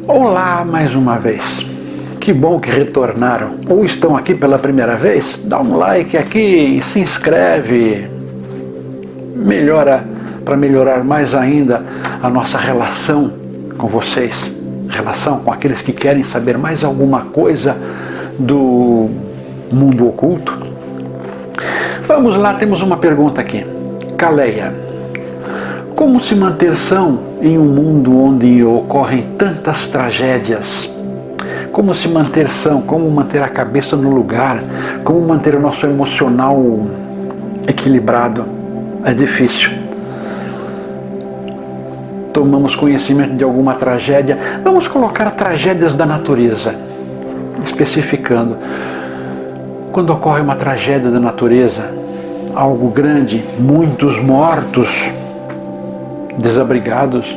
Olá mais uma vez, que bom que retornaram ou estão aqui pela primeira vez. Dá um like aqui, se inscreve, para melhorar mais ainda a nossa relação com vocês, relação com aqueles que querem saber mais alguma coisa do mundo oculto. Vamos lá, temos uma pergunta aqui. Caleia: como se manter são em um mundo onde ocorrem tantas tragédias? Como se manter são? Como manter a cabeça no lugar? Como manter o nosso emocional equilibrado? É difícil. Tomamos conhecimento de alguma tragédia. Vamos colocar tragédias da natureza, especificando. Quando ocorre uma tragédia da natureza, algo grande, muitos mortos, desabrigados,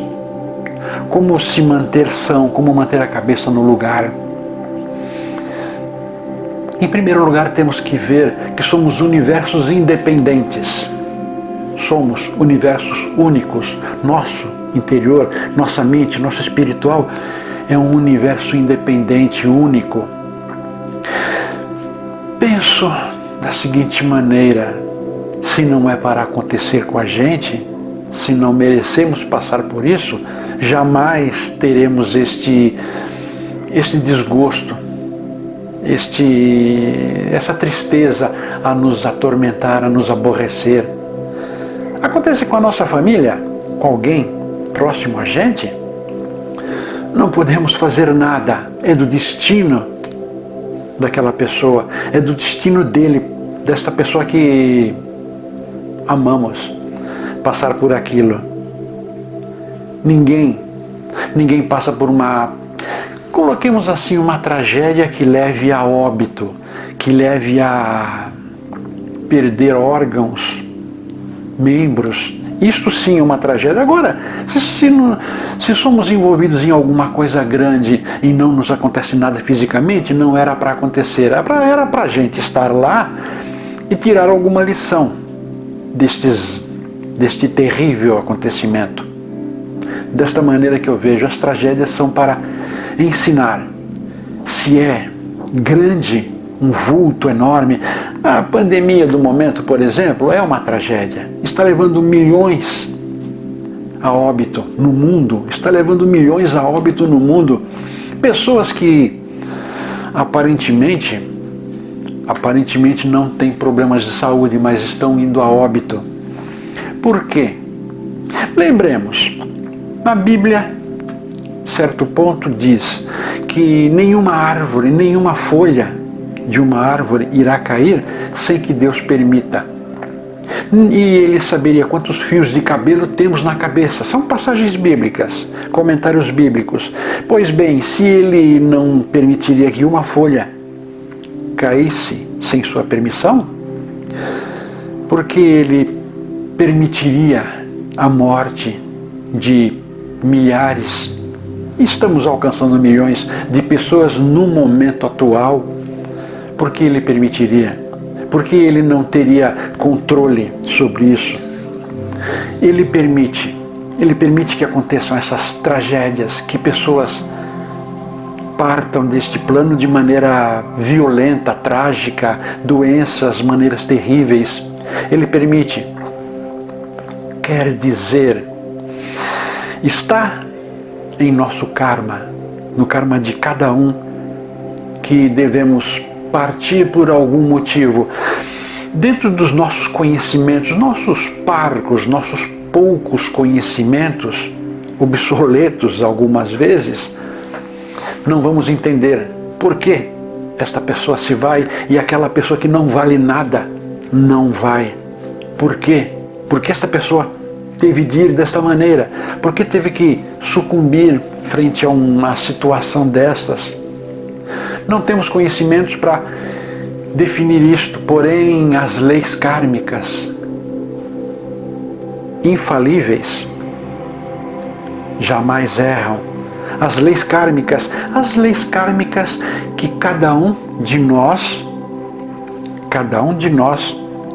como se manter são, como manter a cabeça no lugar? Em primeiro lugar, temos que ver que somos universos independentes. Somos universos únicos. Nosso interior, nossa mente, nosso espiritual é um universo independente, único. Penso da seguinte maneira: se não é para acontecer com a gente, se não merecemos passar por isso, jamais teremos este desgosto, essa tristeza a nos atormentar, a nos aborrecer. Acontece com a nossa família, com alguém próximo a gente, não podemos fazer nada, é do destino daquela pessoa, é do destino dele, desta pessoa que amamos, passar por aquilo. Ninguém passa por coloquemos assim, uma tragédia que leve a óbito, que leve a perder órgãos, membros. Isto sim é uma tragédia. Agora, se somos envolvidos em alguma coisa grande e não nos acontece nada fisicamente, não era para acontecer, era para a gente estar lá e tirar alguma lição deste terrível acontecimento. Desta maneira que eu vejo, as tragédias são para ensinar. Se é grande, um vulto enorme, a pandemia do momento, por exemplo, é uma tragédia. Está levando milhões a óbito no mundo, está levando milhões a óbito no mundo. Pessoas que aparentemente não têm problemas de saúde, mas estão indo a óbito. Por quê? Lembremos, na Bíblia, certo ponto diz que nenhuma árvore, nenhuma folha de uma árvore irá cair sem que Deus permita. E ele saberia quantos fios de cabelo temos na cabeça. São passagens bíblicas, comentários bíblicos. Pois bem, se ele não permitiria que uma folha caísse sem sua permissão, porque ele permitiria a morte de milhares, estamos alcançando milhões de pessoas no momento atual, porque ele permitiria, porque ele não teria controle sobre isso. Ele permite que aconteçam essas tragédias, que pessoas partam deste plano de maneira violenta, trágica, doenças, maneiras terríveis. Ele permite. Quer dizer, está em nosso karma, no karma de cada um, que devemos partir por algum motivo. Dentro dos nossos conhecimentos, nossos parcos, nossos poucos conhecimentos, obsoletos algumas vezes, não vamos entender por que esta pessoa se vai e aquela pessoa que não vale nada não vai. Por quê? Porque esta pessoa teve de ir desta maneira, porque teve que sucumbir frente a uma situação destas. Não temos conhecimentos para definir isto, porém as leis kármicas, infalíveis, jamais erram. As leis kármicas que cada um de nós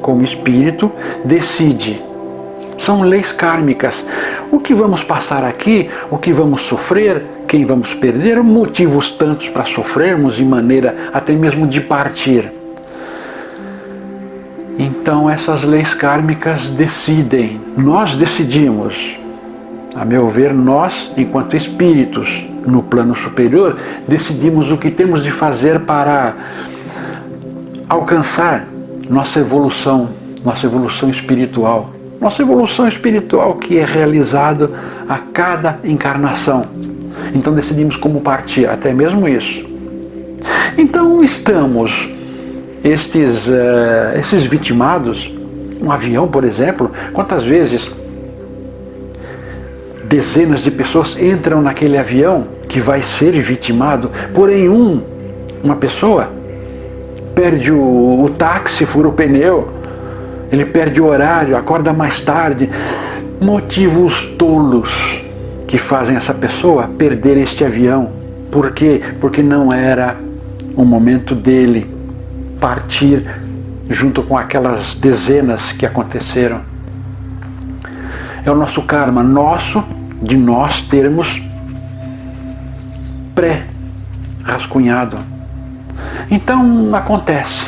como espírito decide. São leis kármicas. O que vamos passar aqui, o que vamos sofrer, quem vamos perder, motivos tantos para sofrermos de maneira até mesmo de partir. Então essas leis kármicas decidem, nós decidimos, a meu ver, nós, enquanto espíritos no plano superior, decidimos o que temos de fazer para alcançar nossa evolução espiritual. Nossa evolução espiritual que é realizada a cada encarnação. Então decidimos como partir, até mesmo isso. Então estamos, esses vitimados, um avião, por exemplo, quantas vezes dezenas de pessoas entram naquele avião que vai ser vitimado, porém uma pessoa perde o táxi, fura o pneu, ele perde o horário, acorda mais tarde. Motivos tolos que fazem essa pessoa perder este avião. Por quê? Porque não era o momento dele partir junto com aquelas dezenas que aconteceram. É o nosso karma, de nós termos pré-rascunhado. Então acontece.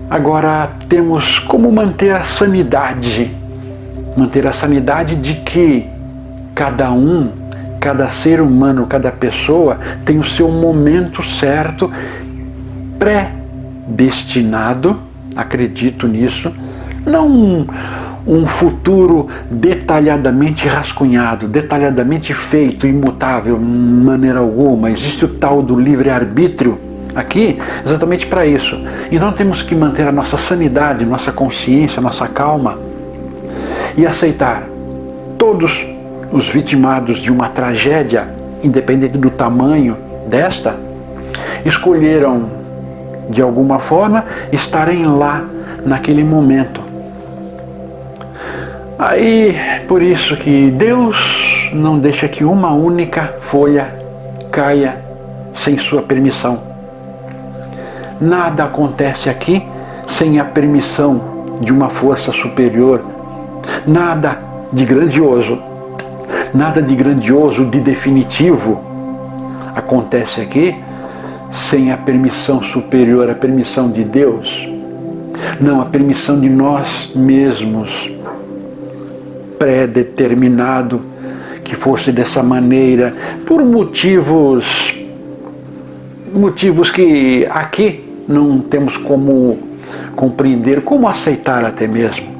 Agora temos como manter a sanidade de que cada ser humano, cada pessoa tem o seu momento certo, predestinado, acredito nisso, não um futuro detalhadamente rascunhado, detalhadamente feito, imutável, de maneira alguma. Existe o tal do livre-arbítrio aqui exatamente para isso. Então temos que manter a nossa sanidade, nossa consciência, nossa calma e aceitar. Todos os vitimados de uma tragédia, independente do tamanho desta, escolheram de alguma forma estarem lá naquele momento. Aí, por isso que Deus não deixa que uma única folha caia sem sua permissão. Nada acontece aqui sem a permissão de uma força superior. Nada de grandioso, de definitivo acontece aqui sem a permissão superior, a permissão de Deus. Não, a permissão de nós mesmos, pré-determinado que fosse dessa maneira, por motivos que aqui não temos como compreender, como aceitar até mesmo.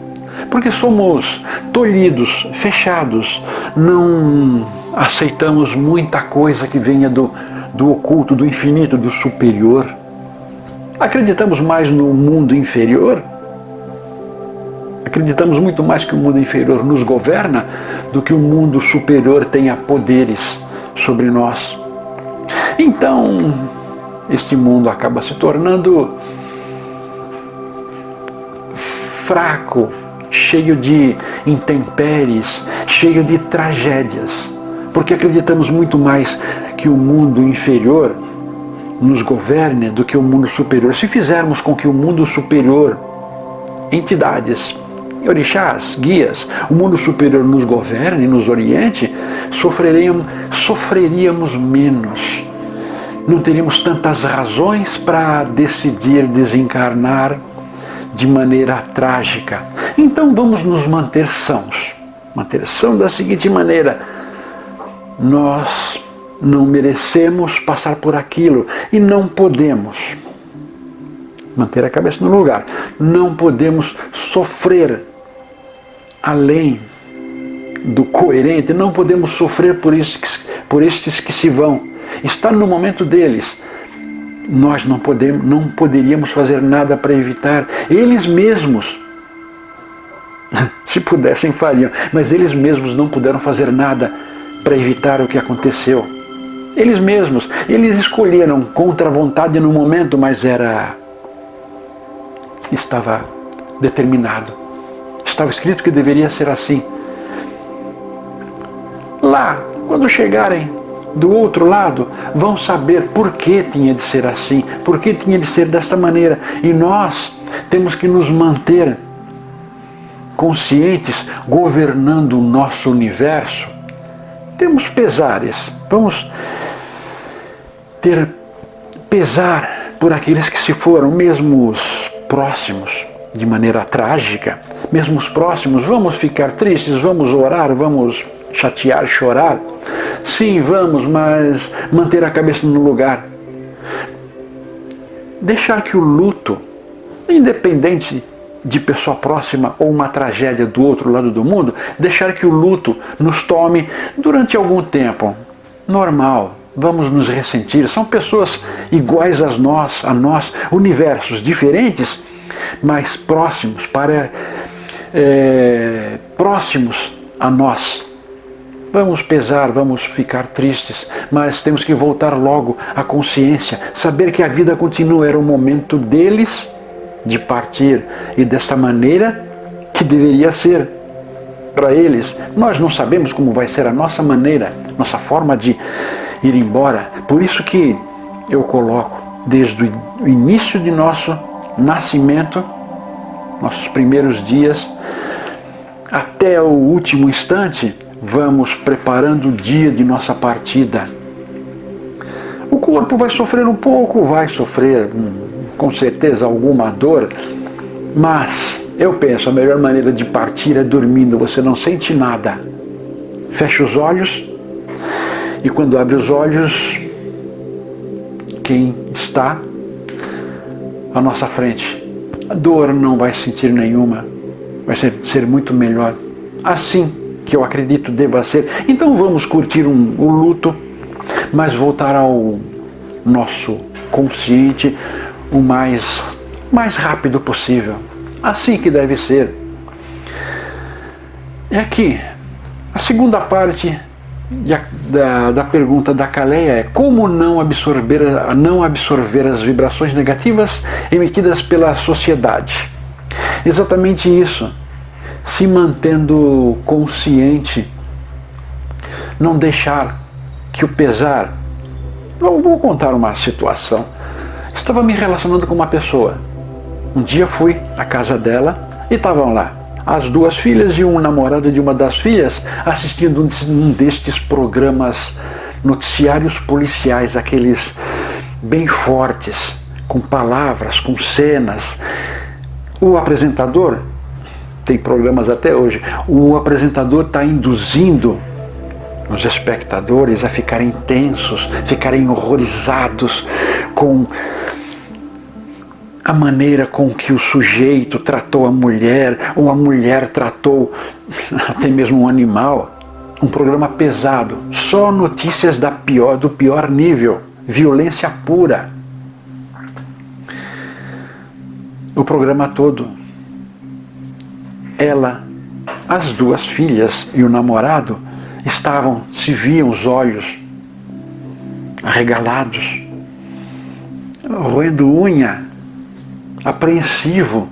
Porque somos tolhidos, fechados, não aceitamos muita coisa que venha do oculto, do infinito, do superior. Acreditamos mais no mundo inferior. Acreditamos muito mais que o mundo inferior nos governa do que o mundo superior tenha poderes sobre nós. Então, este mundo acaba se tornando fraco, cheio de intempéries, cheio de tragédias, porque acreditamos muito mais que o mundo inferior nos governe do que o mundo superior. Se fizermos com que o mundo superior, entidades, orixás, guias, o mundo superior nos governe, nos oriente, sofreríamos menos. Não teríamos tantas razões para decidir desencarnar de maneira trágica. Então vamos nos manter sãos. Manter são da seguinte maneira: nós não merecemos passar por aquilo e não podemos manter a cabeça no lugar. Não podemos sofrer além do coerente, não podemos sofrer por estes que se vão. Está no momento deles. Nós não poderíamos fazer nada para evitar. Eles mesmos, se pudessem, fariam, mas eles mesmos não puderam fazer nada para evitar o que aconteceu. Eles mesmos, eles escolheram contra a vontade no momento, mas estava determinado. Estava escrito que deveria ser assim. Lá, quando chegarem do outro lado, vão saber por que tinha de ser assim, por que tinha de ser dessa maneira. E nós temos que nos manter conscientes, governando o nosso universo, temos pesares, vamos ter pesar por aqueles que se foram, mesmo os próximos, de maneira trágica, mesmo os próximos, vamos ficar tristes, vamos orar, vamos chatear, chorar. Sim, vamos, mas manter a cabeça no lugar. Deixar que o luto, independente de pessoa próxima ou uma tragédia do outro lado do mundo, deixar que o luto nos tome durante algum tempo. Normal, vamos nos ressentir. São pessoas iguais a nós, universos diferentes, mas próximos, próximos a nós. Vamos pesar, vamos ficar tristes, mas temos que voltar logo à consciência, saber que a vida continua. Era o momento deles de partir, e desta maneira que deveria ser para eles. Nós não sabemos como vai ser a nossa maneira, nossa forma de ir embora. Por isso que eu coloco, desde o início de nosso nascimento, nossos primeiros dias, até o último instante, vamos preparando o dia de nossa partida. O corpo vai sofrer um pouco, vai sofrer com certeza alguma dor, mas eu penso, a melhor maneira de partir é dormindo. Você não sente nada. Fecha os olhos, e quando abre os olhos, quem está à nossa frente, a dor não vai sentir nenhuma, vai ser muito melhor. Assim que eu acredito deva ser. Então vamos curtir o luto, mas voltar ao nosso consciente o mais rápido possível. Assim que deve ser. E aqui, a segunda parte da pergunta da Caleia é: como não absorver as vibrações negativas emitidas pela sociedade? Exatamente isso. Se mantendo consciente, não deixar que o pesar... Eu vou contar uma situação. Estava me relacionando com uma pessoa. Um dia fui à casa dela e estavam lá as duas filhas e um namorado de uma das filhas assistindo um destes programas noticiários policiais, aqueles bem fortes, com palavras, com cenas. O apresentador, tem programas até hoje, o apresentador está induzindo os espectadores a ficarem tensos, ficarem horrorizados com a maneira com que o sujeito tratou a mulher, ou a mulher tratou até mesmo um animal. Um programa pesado, só notícias do pior nível, violência pura. O programa todo. Ela, as duas filhas e o namorado se viam os olhos arregalados, roendo unha, apreensivo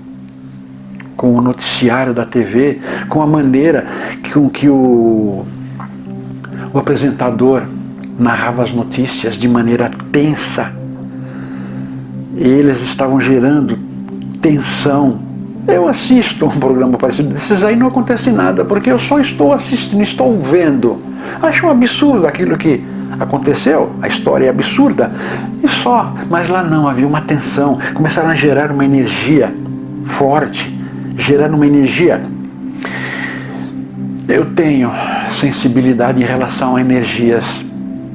com o noticiário da TV, com a maneira com que o apresentador narrava as notícias de maneira tensa. Eles estavam gerando tensão. Eu assisto um programa parecido desses aí, não acontece nada, porque eu só estou assistindo, estou vendo. Acho um absurdo aquilo que aconteceu, a história é absurda, e só. Mas lá não, havia uma tensão, começaram a gerar uma energia forte, gerar uma energia. Eu tenho sensibilidade em relação a energias.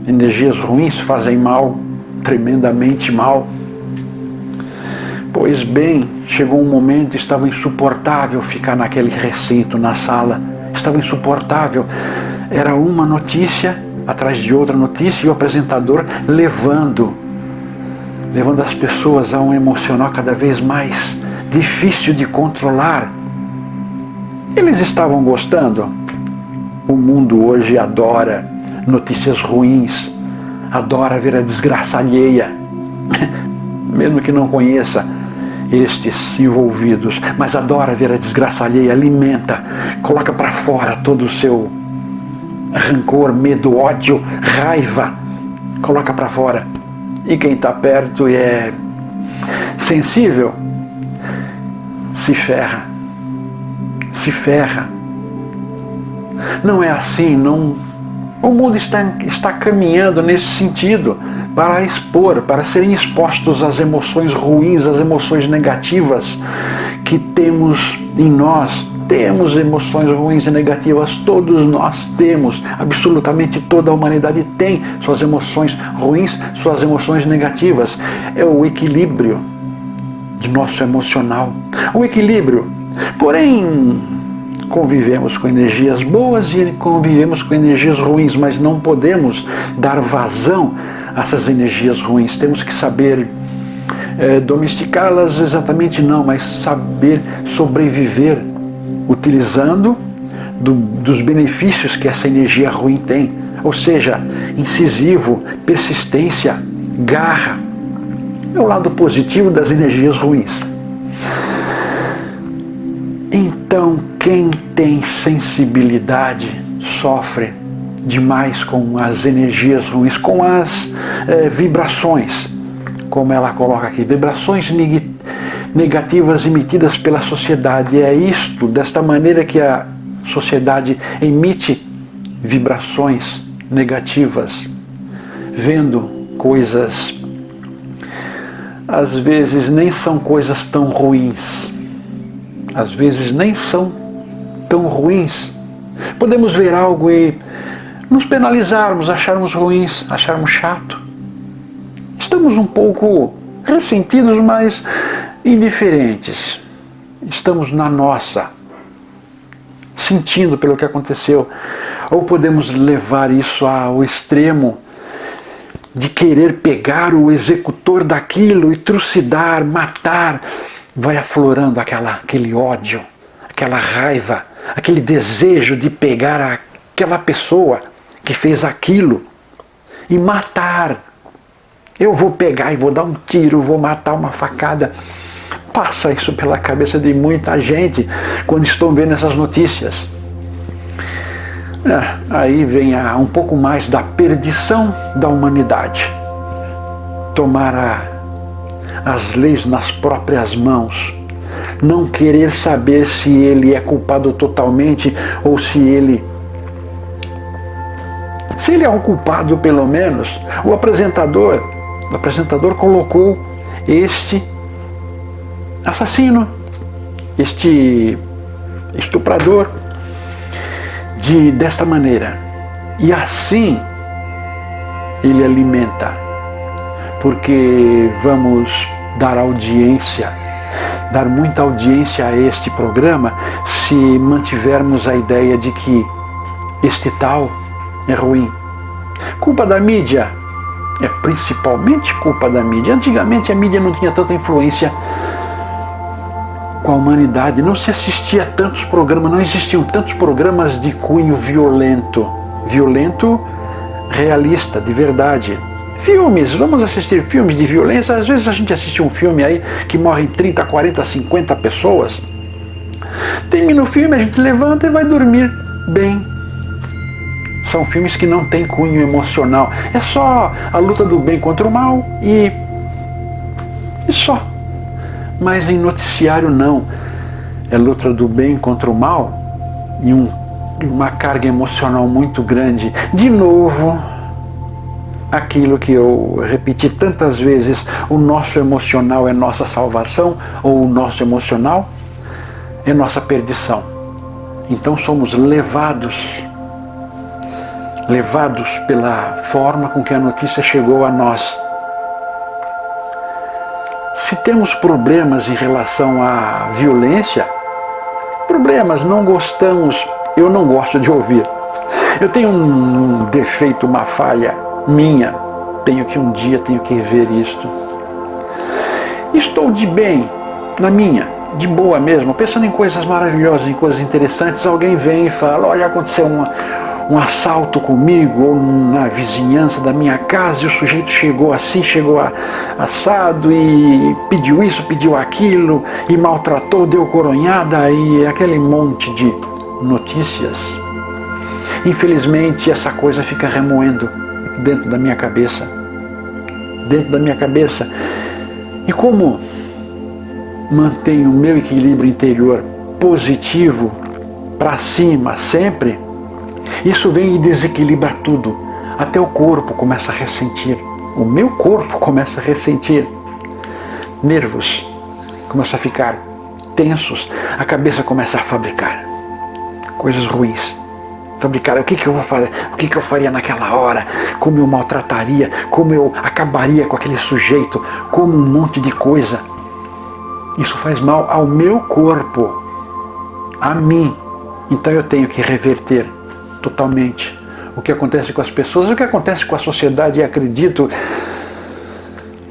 Energias ruins fazem mal, tremendamente mal. Pois bem, chegou um momento, estava insuportável ficar naquele recinto, na sala. Estava insuportável. Era uma notícia atrás de outra notícia, e o apresentador levando as pessoas a um emocional cada vez mais difícil de controlar. Eles estavam gostando. O mundo hoje adora notícias ruins, adora ver a desgraça alheia, mesmo que não conheça estes envolvidos, mas adora ver a desgraça alheia, alimenta, coloca para fora todo o seu rancor, medo, ódio, raiva, coloca para fora. E quem está perto e é sensível, se ferra. Se ferra. Não é assim, não. O mundo está caminhando nesse sentido, para serem expostos às emoções ruins, às emoções negativas que temos em nós. Temos emoções ruins e negativas, todos nós temos, absolutamente toda a humanidade tem suas emoções ruins, suas emoções negativas. É o equilíbrio de nosso emocional, o equilíbrio. Porém, convivemos com energias boas e convivemos com energias ruins, mas não podemos dar vazão a essas energias ruins. Temos que saber domesticá-las, exatamente não, mas saber sobreviver utilizando dos benefícios que essa energia ruim tem, ou seja, incisivo, persistência, garra. É o lado positivo das energias ruins. Então, quem tem sensibilidade sofre demais com as energias ruins, com as vibrações, como ela coloca aqui, vibrações negativas emitidas pela sociedade. É isto, desta maneira que a sociedade emite vibrações negativas, vendo coisas, às vezes nem são coisas tão ruins, às vezes nem são tão ruins. Podemos ver algo e nos penalizarmos, acharmos ruins, acharmos chato. Estamos um pouco ressentidos, mas indiferentes. Estamos na nossa, sentindo pelo que aconteceu. Ou podemos levar isso ao extremo de querer pegar o executor daquilo e trucidar, matar. Vai aflorando aquele ódio, aquela raiva, aquele desejo de pegar aquela pessoa que fez aquilo e matar. Eu vou pegar e vou dar um tiro, vou matar, uma facada. Passa isso pela cabeça de muita gente quando estão vendo essas notícias. Aí vem um pouco mais da perdição da humanidade. Tomar as leis nas próprias mãos. Não querer saber se ele é culpado totalmente ou se ele é o culpado, pelo menos. O apresentador colocou este assassino, este estuprador, desta maneira. E assim ele alimenta, porque vamos dar audiência, dar muita audiência a este programa, se mantivermos a ideia de que este tal é ruim. Culpa da mídia? É principalmente culpa da mídia. Antigamente a mídia não tinha tanta influência com a humanidade, não se assistia a tantos programas, não existiam tantos programas de cunho violento, realista, de verdade. Filmes, vamos assistir filmes de violência. Às vezes a gente assiste um filme aí que morrem 30, 40, 50 pessoas. Termina o filme, a gente levanta e vai dormir bem. São filmes que não têm cunho emocional. É só a luta do bem contra o mal e só. Mas em noticiário não. É luta do bem contra o mal e uma carga emocional muito grande. De novo, aquilo que eu repeti tantas vezes, o nosso emocional é nossa salvação, ou o nosso emocional é nossa perdição. Então somos levados pela forma com que a notícia chegou a nós. Se temos problemas em relação à violência, eu não gosto de ouvir. Eu tenho um defeito, uma falha minha, um dia tenho que ver isto. Estou de bem, de boa mesmo, pensando em coisas maravilhosas, em coisas interessantes, alguém vem e fala, olha, aconteceu um assalto comigo, ou na vizinhança da minha casa, e o sujeito chegou assim, assado, e pediu isso, pediu aquilo, e maltratou, deu coronhada, e aquele monte de notícias. Infelizmente, essa coisa fica remoendo dentro da minha cabeça. E como mantenho o meu equilíbrio interior positivo, para cima, sempre, Isso vem e desequilibra tudo. Até o corpo começa a ressentir. O meu corpo começa a ressentir. Nervos começam a ficar tensos. A cabeça começa a fabricar coisas ruins. Fabricar o que eu vou fazer, o que eu faria naquela hora, como eu maltrataria, como eu acabaria com aquele sujeito, como um monte de coisa. Isso faz mal ao meu corpo, a mim. Então eu tenho que reverter totalmente o que acontece com as pessoas, o que acontece com a sociedade, e acredito,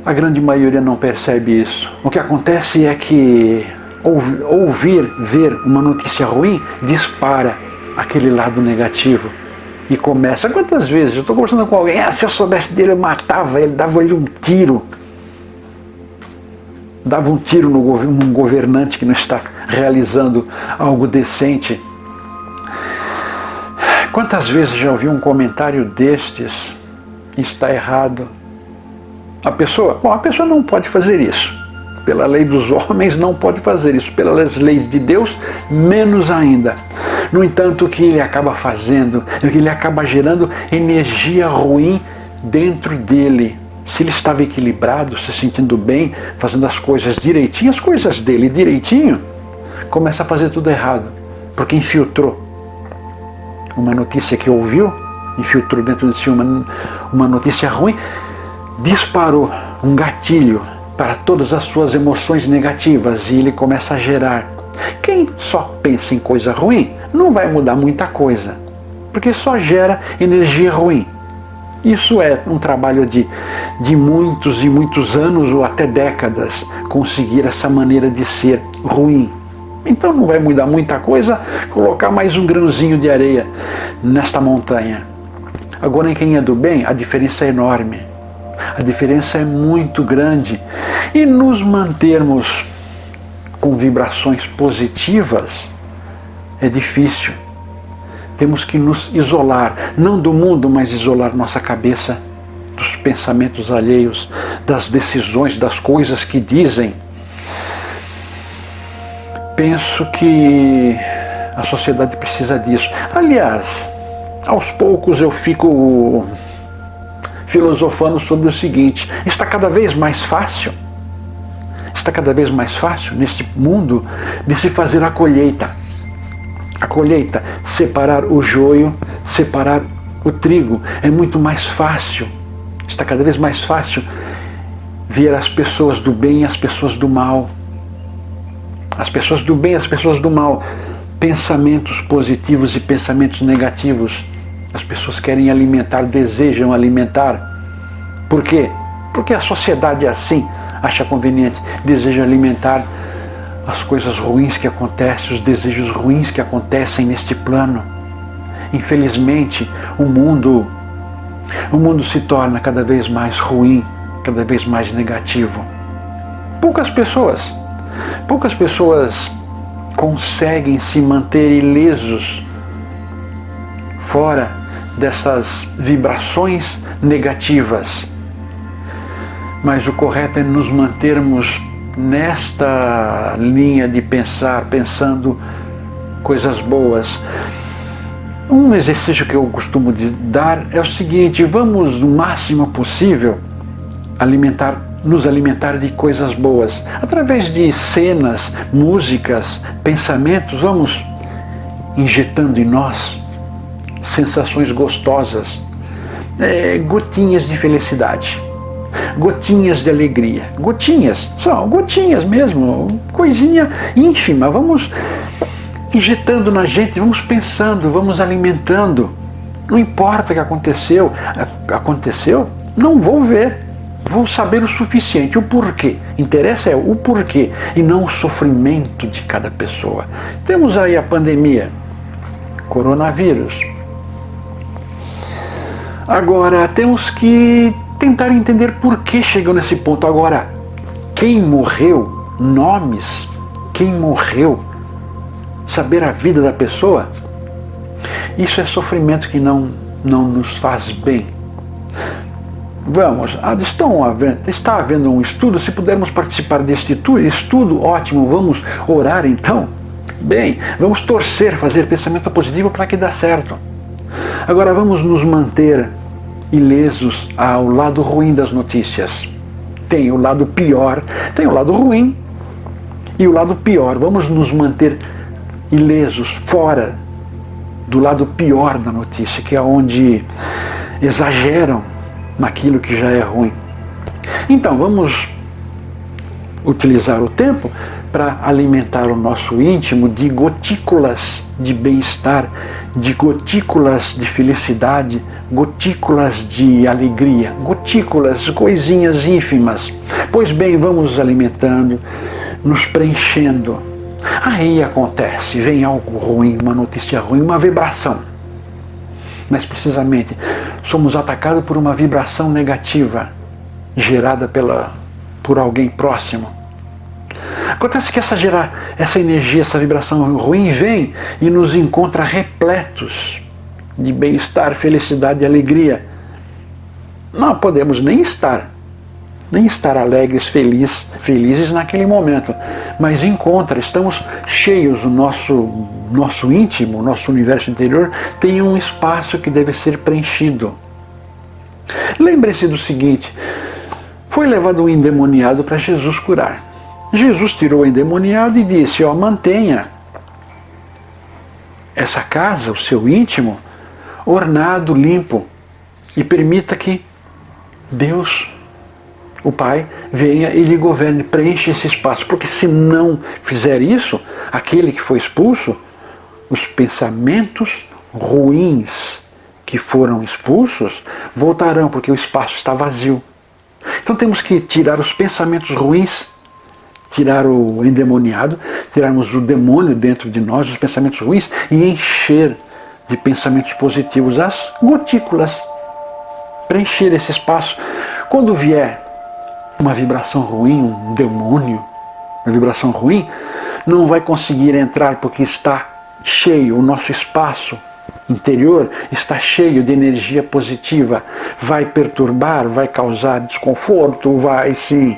a grande maioria não percebe isso. O que acontece é que ver uma notícia ruim dispara aquele lado negativo e começa. Quantas vezes eu estou conversando com alguém, se eu soubesse dele eu matava ele, dava-lhe um tiro. Dava um tiro num governante que não está realizando algo decente. Quantas vezes já ouvi um comentário destes? Está errado. A pessoa não pode fazer isso. Pela lei dos homens não pode fazer isso. Pelas leis de Deus, menos ainda. No entanto, o que ele acaba fazendo, ele acaba gerando energia ruim dentro dele. Se ele estava equilibrado, se sentindo bem, fazendo as coisas direitinho, as coisas dele direitinho, começa a fazer tudo errado, porque infiltrou uma notícia que ouviu, infiltrou dentro de si uma notícia ruim, disparou um gatilho para todas as suas emoções negativas e ele começa a gerar. Quem só pensa em coisa ruim não vai mudar muita coisa, porque só gera energia ruim. Isso é um trabalho de muitos e muitos anos ou até décadas, conseguir essa maneira de ser ruim. Então não vai mudar muita coisa colocar mais um grãozinho de areia nesta montanha. Agora, em quem é do bem, a diferença é enorme. A diferença é muito grande. E nos mantermos com vibrações positivas é difícil. Temos que nos isolar, não do mundo, mas isolar nossa cabeça dos pensamentos alheios, das decisões, das coisas que dizem. Penso que a sociedade precisa disso. Aliás, aos poucos eu fico filosofando sobre o seguinte: está cada vez mais fácil nesse mundo de se fazer a colheita. A colheita, separar o joio, separar o trigo. É muito mais fácil, está cada vez mais fácil ver as pessoas do bem e as pessoas do mal. As pessoas do bem e as pessoas do mal. Pensamentos positivos e pensamentos negativos. As pessoas querem alimentar, desejam alimentar. Por quê? Porque a sociedade é assim, acha conveniente, deseja alimentar as coisas ruins que acontecem, os desejos ruins que acontecem neste plano. Infelizmente, o mundo se torna cada vez mais ruim, cada vez mais negativo. Poucas pessoas conseguem se manter ilesos fora dessas vibrações negativas. Mas o correto é nos mantermos nesta linha de pensar, pensando coisas boas. Um exercício que eu costumo dar é o seguinte: vamos o máximo possível nos alimentar de coisas boas. Através de cenas, músicas, pensamentos, vamos injetando em nós sensações gostosas, gotinhas de felicidade. Gotinhas de alegria. São gotinhas mesmo, coisinha ínfima. Vamos injetando na gente, vamos pensando, vamos alimentando. Não importa o que aconteceu, não vou ver. Vou saber o suficiente, o porquê. Interessa é o porquê e não o sofrimento de cada pessoa. Temos aí a pandemia, coronavírus. Agora temos que tentar entender por que chegou nesse ponto. Agora, quem morreu, nomes, quem morreu, saber a vida da pessoa, isso é sofrimento que não nos faz bem. Vamos, está havendo um estudo, se pudermos participar deste estudo, ótimo, vamos orar então? Bem, vamos torcer, fazer pensamento positivo para que dê certo. Agora vamos nos manter ilesos ao lado ruim das notícias. Tem o lado pior, tem o lado ruim e o lado pior. Vamos nos manter ilesos, fora do lado pior da notícia, que é onde exageram naquilo que já é ruim. Então, vamos utilizar o tempo para alimentar o nosso íntimo de gotículas de bem-estar, de gotículas de felicidade, gotículas de alegria, gotículas, coisinhas ínfimas. Pois bem, vamos nos alimentando, nos preenchendo. Aí acontece, vem algo ruim, uma notícia ruim, uma vibração. Mas precisamente somos atacados por uma vibração negativa gerada por alguém próximo. Acontece que essa energia, essa vibração ruim vem e nos encontra repletos de bem-estar, felicidade e alegria. Não podemos nem estar alegres, felizes naquele momento, mas estamos cheios, o nosso íntimo, o nosso universo interior tem um espaço que deve ser preenchido. Lembre-se do seguinte, foi levado um endemoniado para Jesus curar. Jesus tirou o endemoniado e disse, mantenha essa casa, o seu íntimo, ornado, limpo, e permita que Deus, o Pai, venha e lhe governe, preencha esse espaço, porque se não fizer isso, aquele que foi expulso, os pensamentos ruins que foram expulsos voltarão, porque o espaço está vazio. Então temos que tirar os pensamentos ruins, tirar o endemoniado, tirarmos o demônio dentro de nós, os pensamentos ruins, e encher de pensamentos positivos as gotículas, preencher esse espaço. Quando vier uma vibração ruim, um demônio, uma vibração ruim, não vai conseguir entrar porque está cheio, o nosso espaço interior está cheio de energia positiva. Vai perturbar, vai causar desconforto, vai sim.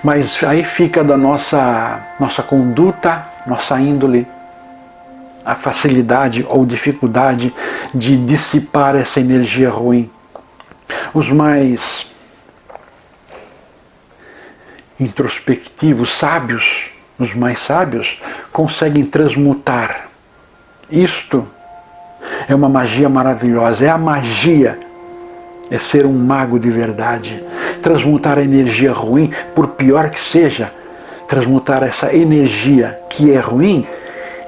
Mas aí fica da nossa conduta, nossa índole, a facilidade ou dificuldade de dissipar essa energia ruim. Os mais introspectivos, sábios, os mais sábios, conseguem transmutar. Isto é uma magia maravilhosa, é a magia, é ser um mago de verdade. Transmutar a energia ruim, por pior que seja, transmutar essa energia que é ruim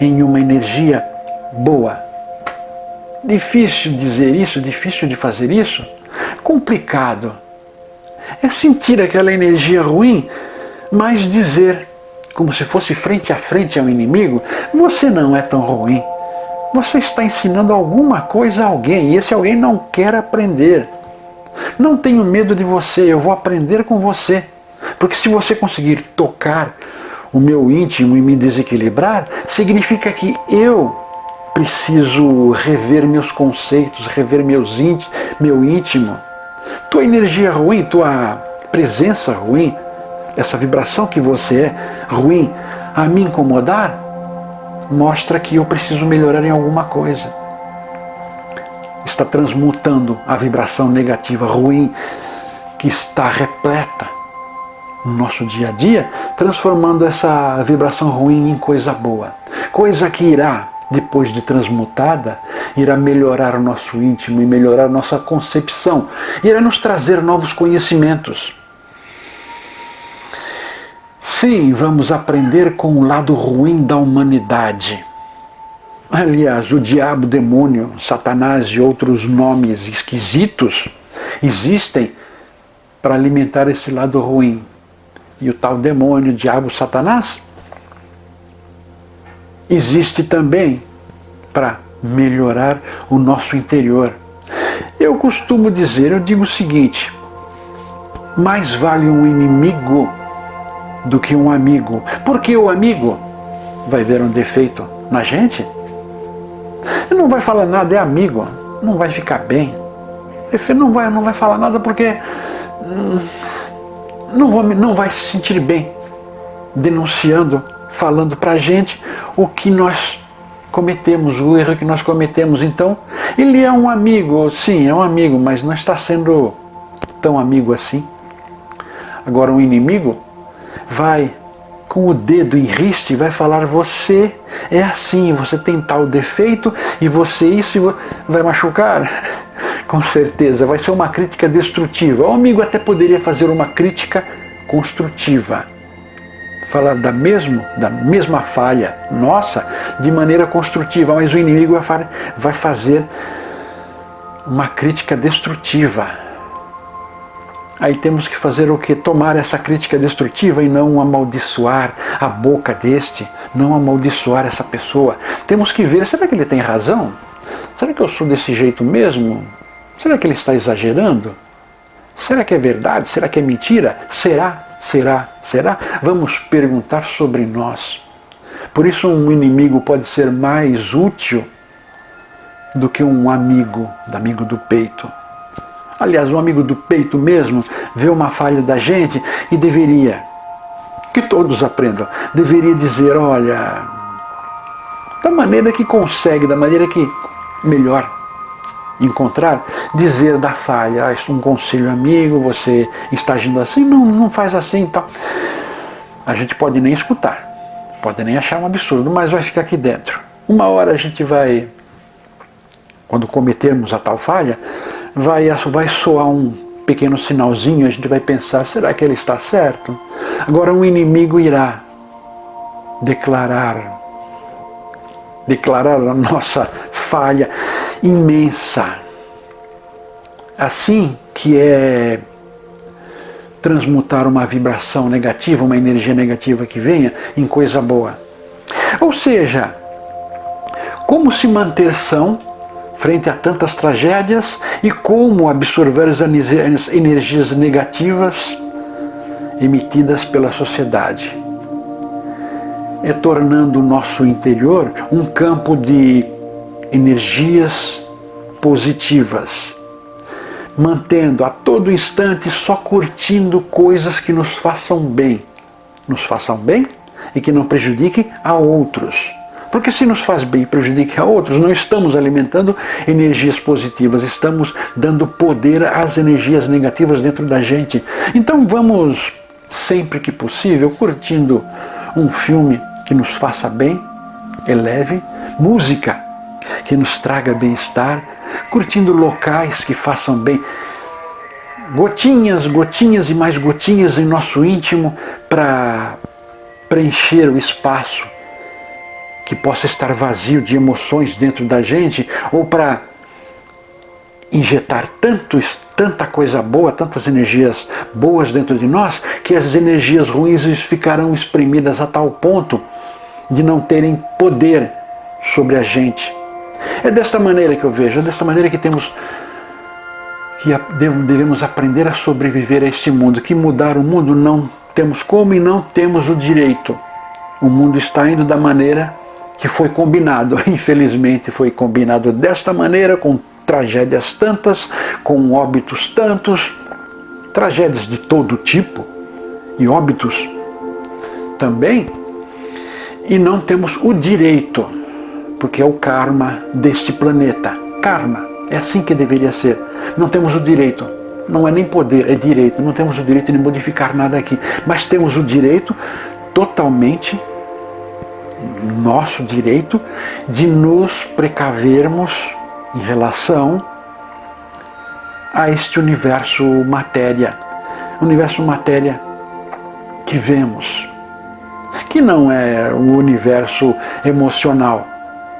em uma energia boa. Difícil dizer isso, difícil de fazer isso, complicado. É sentir aquela energia ruim, mas dizer, como se fosse frente a frente ao inimigo, você não é tão ruim. Você está ensinando alguma coisa a alguém, e esse alguém não quer aprender. Não tenho medo de você, eu vou aprender com você. Porque se você conseguir tocar o meu íntimo e me desequilibrar, significa que eu preciso rever meus conceitos, rever meu íntimo. Tua energia ruim, tua presença ruim, essa vibração que você é ruim, a me incomodar, mostra que eu preciso melhorar em alguma coisa. Está transmutando a vibração negativa, ruim, que está repleta no nosso dia a dia, transformando essa vibração ruim em coisa boa. Coisa que irá, depois de transmutada, irá melhorar o nosso íntimo e melhorar a nossa concepção. Irá nos trazer novos conhecimentos. Sim, vamos aprender com o lado ruim da humanidade. Aliás, o diabo, o demônio, Satanás e outros nomes esquisitos existem para alimentar esse lado ruim. E o tal demônio, o diabo, Satanás, existe também para melhorar o nosso interior. Eu costumo dizer, eu digo o seguinte, mais vale um inimigo do que um amigo. Porque o amigo vai ver um defeito na gente, não vai falar nada, é amigo, não vai ficar bem. Não vai falar nada porque não vai se sentir bem denunciando, falando pra gente o que nós cometemos, o erro que nós cometemos. Então, ele é um amigo, sim, é um amigo, mas não está sendo tão amigo assim. Agora, um inimigo vai com o dedo em riste, vai falar: você é assim, você tem tal defeito, e você isso, vai machucar. Com certeza, vai ser uma crítica destrutiva. O amigo até poderia fazer uma crítica construtiva. Falar da mesma falha nossa de maneira construtiva, mas o inimigo vai fazer uma crítica destrutiva. Aí temos que fazer o quê? Tomar essa crítica destrutiva e não amaldiçoar a boca deste, não amaldiçoar essa pessoa. Temos que ver, será que ele tem razão? Será que eu sou desse jeito mesmo? Será que ele está exagerando? Será que é verdade? Será que é mentira? Será? Vamos perguntar sobre nós. Por isso um inimigo pode ser mais útil do que um amigo do peito. Aliás, um amigo do peito mesmo vê uma falha da gente e deveria, que todos aprendam, deveria dizer: olha, da maneira que consegue, da maneira que melhor encontrar, dizer da falha: um conselho amigo, você está agindo assim, não faz assim e tal. A gente pode nem escutar, pode nem achar um absurdo, mas vai ficar aqui dentro. Uma hora a gente vai, quando cometermos a tal falha, vai soar um pequeno sinalzinho, a gente vai pensar: será que ele está certo? Agora um inimigo irá declarar a nossa falha imensa. Assim que é transmutar uma vibração negativa, uma energia negativa que venha, em coisa boa. Ou seja, como se manter são frente a tantas tragédias e como absorver as energias negativas emitidas pela sociedade. É tornando o nosso interior um campo de energias positivas, mantendo a todo instante só curtindo coisas que nos façam bem e que não prejudiquem a outros. Porque se nos faz bem e prejudica a outros, não estamos alimentando energias positivas, estamos dando poder às energias negativas dentro da gente. Então vamos, sempre que possível, curtindo um filme que nos faça bem, eleve, música que nos traga bem-estar, curtindo locais que façam bem, gotinhas e mais gotinhas em nosso íntimo para preencher o espaço que possa estar vazio de emoções dentro da gente, ou para injetar tanta coisa boa, tantas energias boas dentro de nós, que as energias ruins ficarão espremidas a tal ponto de não terem poder sobre a gente. É desta maneira que eu vejo, é desta maneira que devemos aprender a sobreviver a este mundo, que mudar o mundo não temos como e não temos o direito. O mundo está indo da maneira que foi combinado. Infelizmente foi combinado desta maneira, com tragédias tantas, com óbitos tantos, tragédias de todo tipo e óbitos também, e não temos o direito, porque é o karma deste planeta. Karma, é assim que deveria ser. Não temos o direito, não é nem poder, é direito. Não temos o direito de modificar nada aqui, mas temos o direito totalmente, nosso direito, de nos precavermos em relação a este universo matéria que vemos, que não é o universo emocional,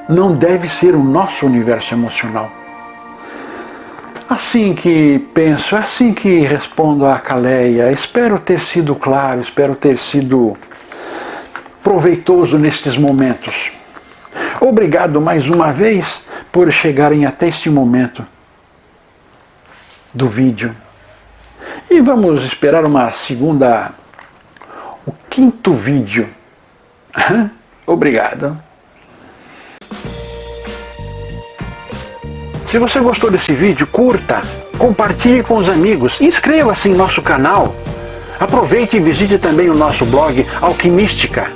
não deve ser o nosso universo emocional. Assim que penso, assim que respondo a Caleia, espero ter sido claro, espero ter sido proveitoso nestes momentos. Obrigado mais uma vez por chegarem até este momento do vídeo. E vamos esperar o quinto vídeo. Obrigado. Se você gostou desse vídeo, curta, compartilhe com os amigos, inscreva-se em nosso canal. Aproveite e visite também o nosso blog Alquimística.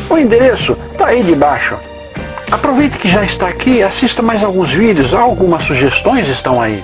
O endereço está aí debaixo. Aproveite que já está aqui, assista mais alguns vídeos, algumas sugestões estão aí.